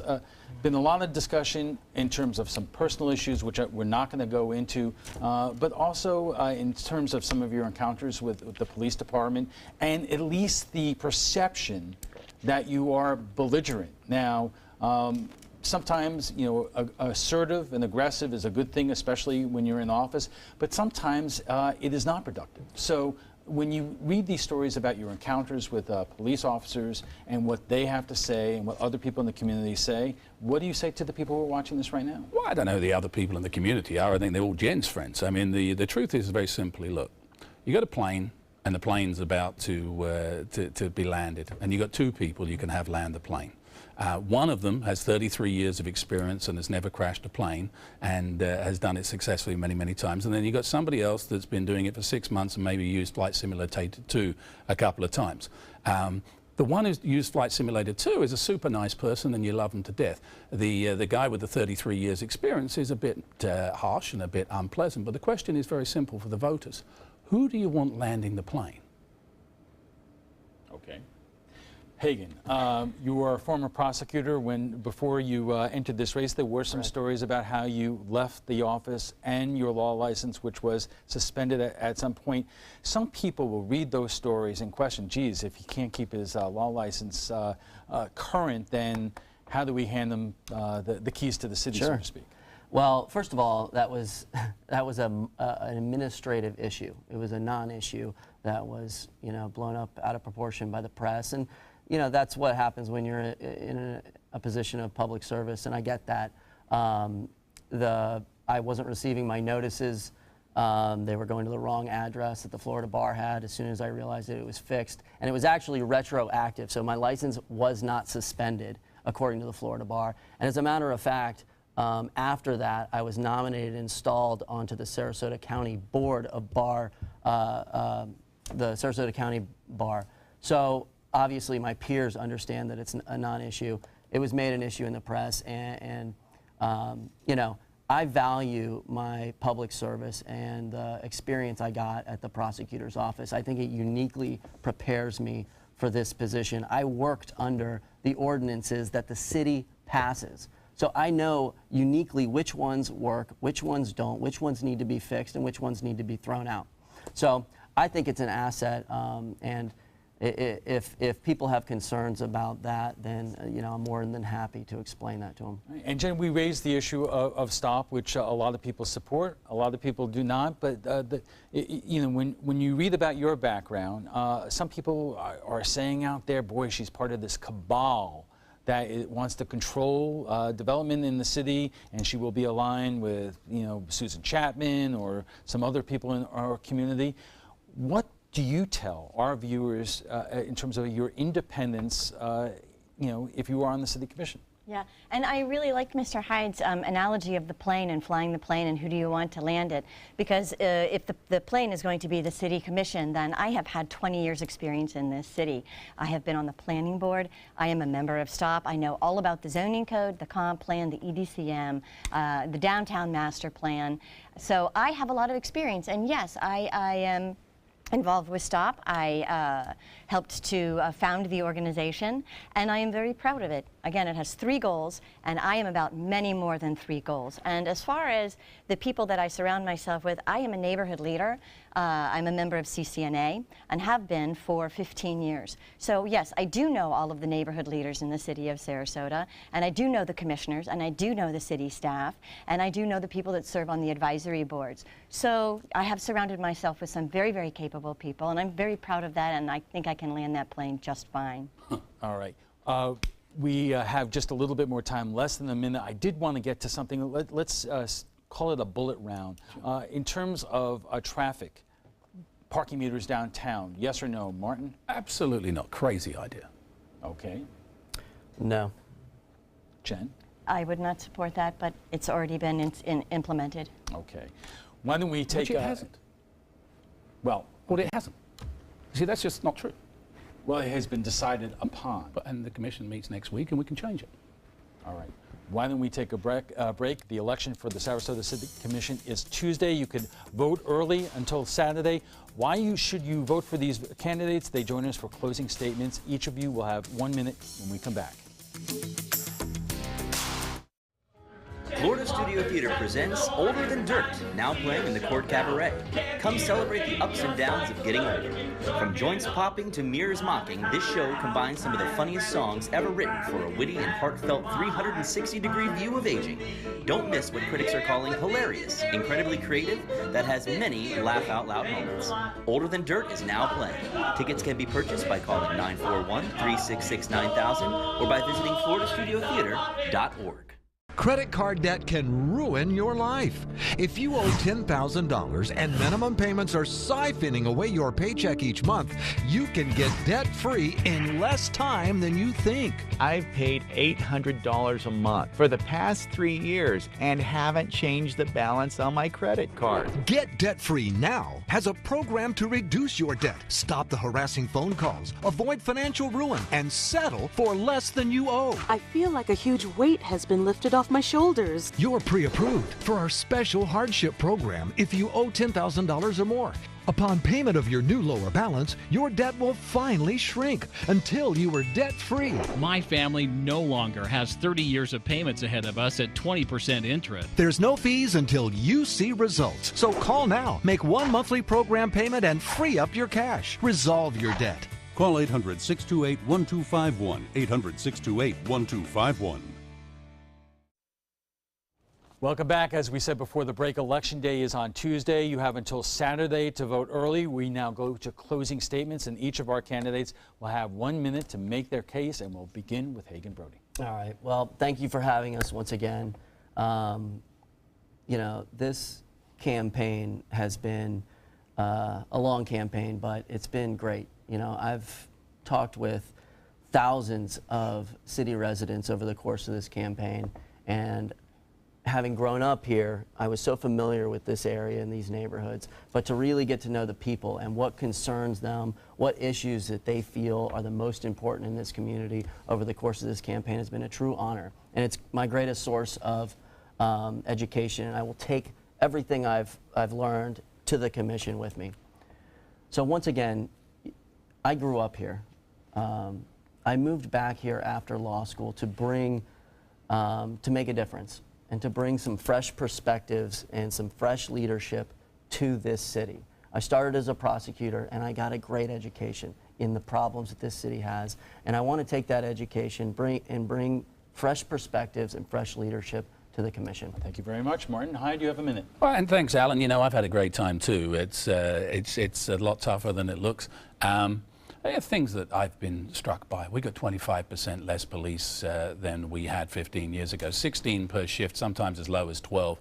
been a lot of discussion in terms of some personal issues, which we're not going to go into, but also in terms of some of your encounters with the police department, and at least the perception that you are belligerent. Now, sometimes, you know, assertive and aggressive is a good thing, especially when you're in office, but sometimes it is not productive. So when you read these stories about your encounters with police officers and what they have to say and what other people in the community say, what do you say to the people who are watching this right now? Well, I don't know who the other people in the community are. I think they're all Jen's friends. I mean, the truth is very simply, look, you got a plane, and the plane's about to be landed, and you got two people you can have land the plane. One of them has 33 years of experience and has never crashed a plane and has done it successfully many, many times. And then you've got somebody else that's been doing it for 6 months and maybe used Flight Simulator 2 a couple of times. The one who's used Flight Simulator 2 is a super nice person and you love them to death. The guy with the 33 years experience is a bit harsh and a bit unpleasant, but the question is very simple for the voters. Who do you want landing the plane? Okay. Hagen, you were a former prosecutor. Before you entered this race, there were some stories about how you left the office and your law license, which was suspended at some point. Some people will read those stories and question, geez, if he can't keep his law license current, then how do we hand him the keys to the city, so to speak? Well, first of all, that was an administrative issue. It was a non-issue that was, blown up out of proportion by the press, and that's what happens when you're in a position of public service, and I get that. I wasn't receiving my notices. They were going to the wrong address that the Florida bar had as soon as I realized that it was fixed, and it was actually retroactive, so my license was not suspended according to the Florida bar. And as a matter of fact, after that, I was nominated and installed onto the Sarasota County Board of Bar, the Sarasota County Bar. So obviously my peers understand that it's a non-issue. It was made an issue in the press, and I value my public service and the experience I got at the prosecutor's office. I think it uniquely prepares me for this position. I worked under the ordinances that the city passes. So I know uniquely which ones work, which ones don't, which ones need to be fixed, and which ones need to be thrown out. So I think it's an asset, and if people have concerns about that, then I'm more than happy to explain that to them. And Jen, we raised the issue of STOP, which a lot of people support, a lot of people do not. But when you read about your background, some people are saying out there, boy, she's part of this cabal that it wants to control development in the city, and she will be aligned with, Susan Chapman or some other people in our community. What do you tell our viewers in terms of your independence, if you are on the city commission? Yeah, and I really like Mr. Hyde's analogy of the plane and flying the plane and who do you want to land it, because if the plane is going to be the city commission, then I have had 20 years experience in this city. I have been on the planning board. I am a member of STOP. I know all about the zoning code, the comp plan, the EDCM, the downtown master plan. So I have a lot of experience, and yes, I am involved with STOP. I helped to found the organization, and I am very proud of it. Again, it has 3 goals, and I am about many more than 3 goals. And as far as the people that I surround myself with, I am a neighborhood leader. I'm a member of CCNA and have been for 15 years. So yes, I do know all of the neighborhood leaders in the city of Sarasota, and I do know the commissioners, and I do know the city staff, and I do know the people that serve on the advisory boards. So I have surrounded myself with some very, very capable people, and I'm very proud of that, and I think I can land that plane just fine. All right. We have just a little bit more time, less than a minute. I did want to get to something. Let's call it a bullet round. In terms of traffic, parking meters downtown, yes or no, Martin? Absolutely not. Crazy idea. Okay. No. Jen? I would not support that, but it's already been implemented. Okay. Why don't we take... Which it hasn't. Well, it hasn't. See, that's just not true. Well, it has been decided upon. And the commission meets next week, and we can change it. All right. Why don't we take a break? The election for the Sarasota City Commission is Tuesday. You could vote early until Saturday. Why should you vote for these candidates? They join us for closing statements. Each of you will have 1 minute when we come back. Florida Studio Theater presents Older Than Dirt, now playing in the Court Cabaret. Come celebrate the ups and downs of getting older. From joints popping to mirrors mocking, this show combines some of the funniest songs ever written for a witty and heartfelt 360-degree view of aging. Don't miss what critics are calling hilarious, incredibly creative, that has many laugh-out-loud moments. Older Than Dirt is now playing. Tickets can be purchased by calling 941-366-9000 or by visiting FloridaStudioTheater.org. Credit card debt can ruin your life. If you owe $10,000 and minimum payments are siphoning away your paycheck each month, you can get debt-free in less time than you think. I've paid $800 a month for the past 3 years and haven't changed the balance on my credit card. Get Debt-Free Now has a program to reduce your debt, stop the harassing phone calls, avoid financial ruin, and settle for less than you owe. I feel like a huge weight has been lifted off my shoulders. You're pre-approved for our special hardship program if you owe $10,000 or more. Upon payment of your new lower balance, your debt will finally shrink until you are debt-free. My family no longer has 30 years of payments ahead of us at 20% interest. There's no fees until you see results. So call now, make one monthly program payment, and free up your cash. Resolve your debt. Call 800-628-1251, 800-628-1251. Welcome back. As we said before the break, Election Day is on Tuesday. You have until Saturday to vote early. We now go to closing statements, and each of our candidates will have 1 minute to make their case, and we'll begin with Hagen Brody. All right. Well, thank you for having us once again. You know, this campaign has been a long campaign, but it's been great. You know, I've talked with thousands of city residents over the course of this campaign, and having grown up here, I was so familiar with this area and these neighborhoods, but to really get to know the people and what concerns them, what issues that they feel are the most important in this community over the course of this campaign has been a true honor. And it's my greatest source of education, and I will take everything I've learned to the commission with me. So once again, I grew up here. I moved back here after law school to bring, to make a difference, and to bring some fresh perspectives and some fresh leadership to this city. I started as a prosecutor, and I got a great education in the problems that this city has, and I want to take that education bring fresh perspectives and fresh leadership to the commission. Thank you very much. Martin Hyde, you have a minute. Well, and thanks, Alan. You know, I've had a great time too. It's a lot tougher than it looks. There are things that I've been struck by. We got 25% less police than we had 15 years ago, 16 per shift, sometimes as low as 12.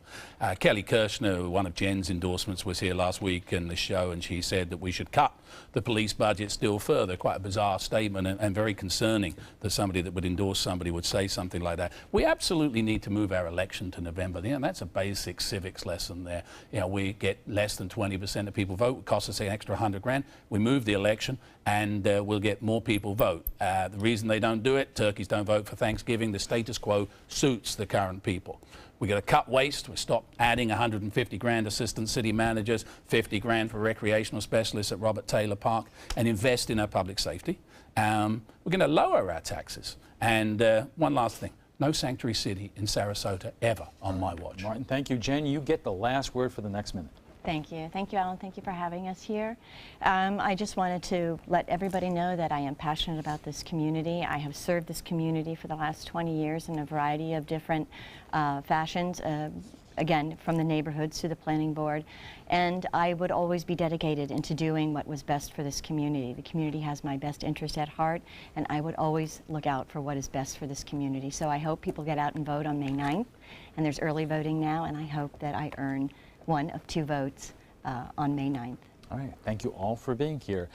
Kelly Kirshner, one of Jen's endorsements, was here last week in the show, and she said that we should cut the police budget still further. Quite a bizarre statement, and very concerning that somebody that would endorse somebody would say something like that. We absolutely need to move our election to November. You know, that's a basic civics lesson there. You know, we get less than 20% of people vote. It costs us an extra 100 grand. We move the election, and we'll get more people vote. The reason they don't do it, turkeys don't vote for Thanksgiving. The status quo suits the current people. We got to cut waste. We stop adding 150 grand assistant city managers, 50 grand for recreational specialists at Robert Taylor Park, and invest in our public safety. We're going to lower our taxes. And one last thing. No sanctuary city in Sarasota ever on my watch. Martin, thank you. Jen, you get the last word for the next minute. Thank you. Thank you, Alan. Thank you for having us here. I just wanted to let everybody know that I am passionate about this community. I have served this community for the last 20 years in a variety of different fashions, again, from the neighborhoods to the planning board. And I would always be dedicated into doing what was best for this community. The community has my best interest at heart, and I would always look out for what is best for this community. So I hope people get out and vote on May 9th. And there's early voting now, and I hope that I earn 1 of 2 votes on May 9th. All right, thank you all for being here.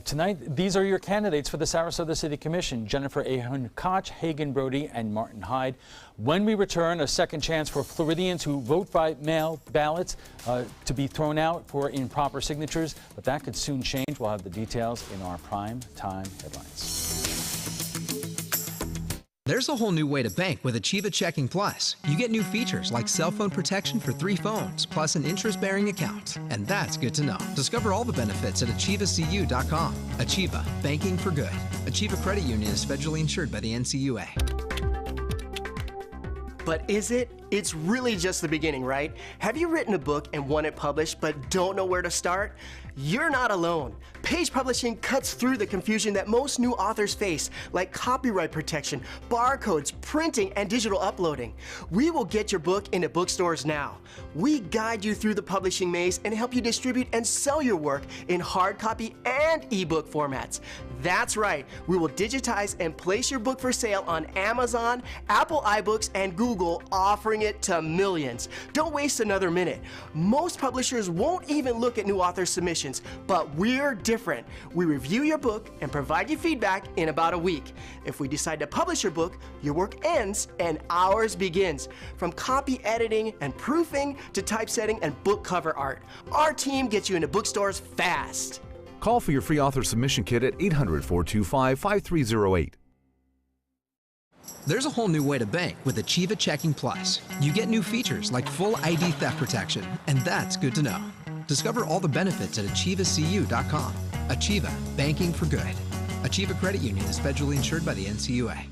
Tonight, these are your candidates for the Sarasota City Commission: Jennifer Ahern Koch, Hagen Brody, and Martin Hyde. When we return, a second chance for Floridians who vote by mail ballots to be thrown out for improper signatures, but that could soon change. We'll have the details in our prime time headlines. There's a whole new way to bank with Achieva Checking Plus. You get new features like cell phone protection for 3 phones, plus an interest-bearing account. And that's good to know. Discover all the benefits at achievacu.com. Achieva, banking for good. Achieva Credit Union is federally insured by the NCUA. But is it? It's really just the beginning, right? Have you written a book and want it published but don't know where to start? You're not alone. Page Publishing cuts through the confusion that most new authors face, like copyright protection, barcodes, printing, and digital uploading. We will get your book into bookstores now. We guide you through the publishing maze and help you distribute and sell your work in hard copy and ebook formats. That's right, we will digitize and place your book for sale on Amazon, Apple iBooks, and Google, offering it to millions. Don't waste another minute. Most publishers won't even look at new author submissions, but we're different. We review your book and provide you feedback in about a week. If we decide to publish your book, your work ends and ours begins. From copy editing and proofing to typesetting and book cover art, our team gets you into bookstores fast. Call for your free author submission kit at 800-425-5308. There's a whole new way to bank with Achieva Checking Plus. You get new features like full ID theft protection, and that's good to know. Discover all the benefits at achievacu.com. Achieva, banking for good. Achieva Credit Union is federally insured by the NCUA.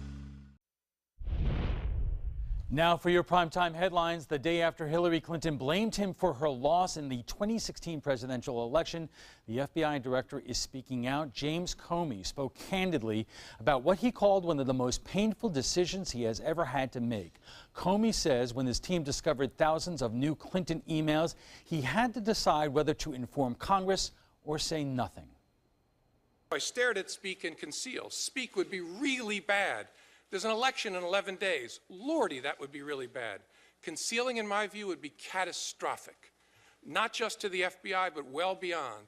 Now for your primetime headlines. The day after Hillary Clinton blamed him for her loss in the 2016 presidential election, the FBI director is speaking out. James Comey spoke candidly about what he called one of the most painful decisions he has ever had to make. Comey says when his team discovered thousands of new Clinton emails, he had to decide whether to inform Congress or say nothing. I stared at Speak and Conceal. Speak would be really bad. There's an election in 11 days. Lordy, that would be really bad. Concealing, in my view, would be catastrophic, not just to the FBI, but well beyond.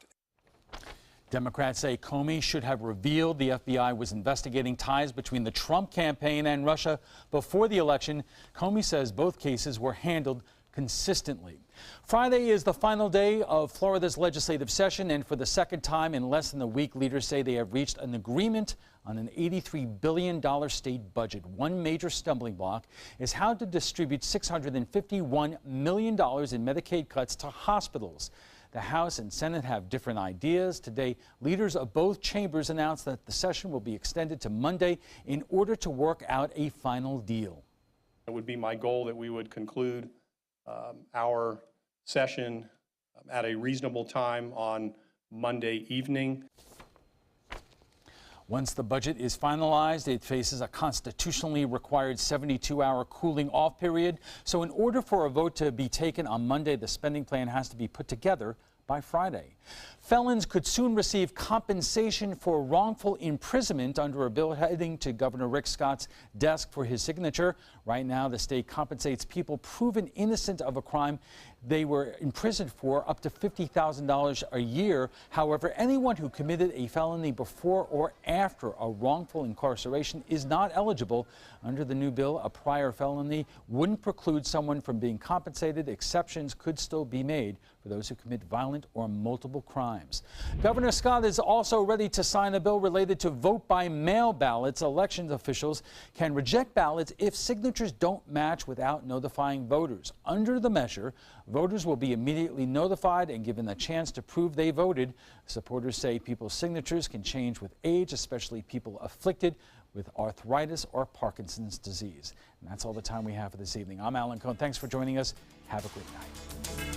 Democrats say Comey should have revealed the FBI was investigating ties between the Trump campaign and Russia before the election. Comey says both cases were handled consistently. Friday is the final day of Florida's legislative session, and for the second time in less than a week, leaders say they have reached an agreement on an $83 billion state budget. One major stumbling block is how to distribute $651 million in Medicaid cuts to hospitals. The House and Senate have different ideas. Today, leaders of both chambers announced that the session will be extended to Monday in order to work out a final deal. It would be my goal that we would conclude our session at a reasonable time on Monday evening. Once the budget is finalized, it faces a constitutionally required 72-hour cooling off period. So in order for a vote to be taken on Monday, the spending plan has to be put together by Friday. Felons could soon receive compensation for wrongful imprisonment under a bill heading to Governor Rick Scott's desk for his signature. Right now, the state compensates people proven innocent of a crime they were imprisoned for up to $50,000 a year. However, anyone who committed a felony before or after a wrongful incarceration is not eligible. Under the new bill, a prior felony wouldn't preclude someone from being compensated. Exceptions could still be made for those who commit violent or multiple crimes. Governor Scott is also ready to sign a bill related to vote by mail ballots. Election officials can reject ballots if signatures don't match without notifying voters. Under the measure, voters will be immediately notified and given a chance to prove they voted. Supporters say people's signatures can change with age, especially people afflicted with arthritis or Parkinson's disease. And that's all the time we have for this evening. I'm Alan Cohn. Thanks for joining us. Have a great night.